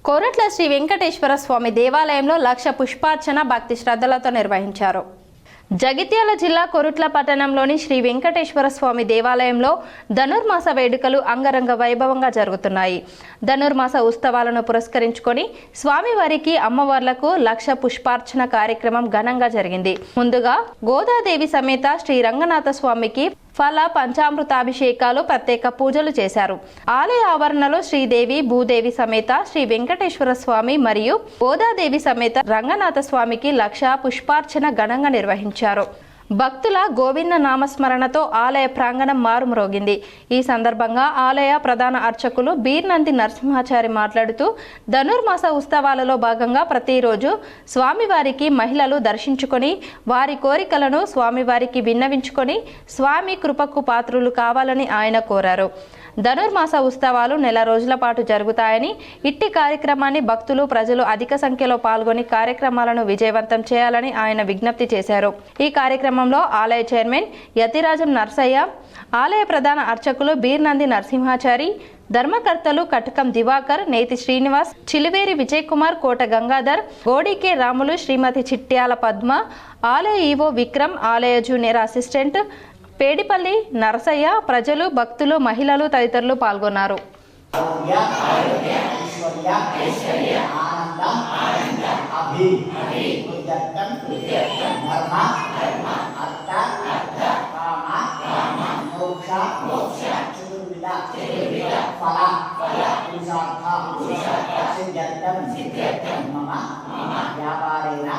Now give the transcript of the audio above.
కోరట్ల శ్రీ వెంకటేశ్వర స్వామి దేవాలయంలో లక్ష పుష్పార్చన భక్తి శ్రద్ధలతో నిర్వహించారు. జగిత్యాల జిల్లా కొరుట్ల పట్టణంలోని శ్రీ వెంకటేశ్వర స్వామి దేవాలయంలో ధనుర్మాస వేడుకలు అంగరంగ వైభవంగా జరుగుతున్నాయి. ధనుర్మాస ఉత్సవాలను పురస్కరించుకొని స్వామివారికి అమ్మవార్లకు లక్ష పుష్పార్చన కార్యక్రమం ఘనంగా జరిగింది. ముందుగా గోదాదేవి సమేత శ్రీ రంగనాథ స్వామికి ఫల పంచామృతాభిషేకాలు ప్రత్యేక పూజలు చేశారు. ఆలయ ఆవరణలో శ్రీదేవి భూదేవి సమేత శ్రీ వెంకటేశ్వర స్వామి మరియు గోదాదేవి సమేత రంగనాథ స్వామికి లక్ష పుష్పార్చన ఘనంగా నిర్వహించారు. భక్తుల గోవింద నామస్మరణతో ఆలయ ప్రాంగణం మారుమ్రోగింది. ఈ సందర్భంగా ఆలయ ప్రధాన అర్చకులు బీర్నంది నరసింహాచారి మాట్లాడుతూ ధనుర్మాస ఉత్సవాలలో భాగంగా ప్రతిరోజు స్వామివారికి మహిళలు దర్శించుకొని వారి కోరికలను స్వామివారికి విన్నవించుకొని స్వామి కృపకు పాత్రులు కావాలని ఆయన కోరారు. ధనుర్మాస ఉత్సవాలు నెల రోజుల పాటు జరుగుతాయని, ఇట్టి కార్యక్రమాన్ని భక్తులు ప్రజలు అధిక సంఖ్యలో పాల్గొని కార్యక్రమాలను విజయవంతం చేయాలని ఆయన విజ్ఞప్తి చేశారు. ఈ కార్యక్రమంలో ఆలయ చైర్మన్ యతిరాజం నర్సయ్య, ఆలయ ప్రధాన అర్చకులు బీర్నంది నరసింహాచారి, ధర్మకర్తలు కటకం దివాకర్, నేతి శ్రీనివాస్, చిలివేరి విజయ్ కుమార్, కోట గంగాధర్, గోడికే రాములు, శ్రీమతి చిట్యాల పద్మ, ఆలయ ఈవో విక్రమ్, ఆలయ జూనియర్ అసిస్టెంట్ పేడిపల్లి నరసయ్య, ప్రజలు, భక్తులు, మహిళలు తదితరులు పాల్గొన్నారు. వ్యాపారేణ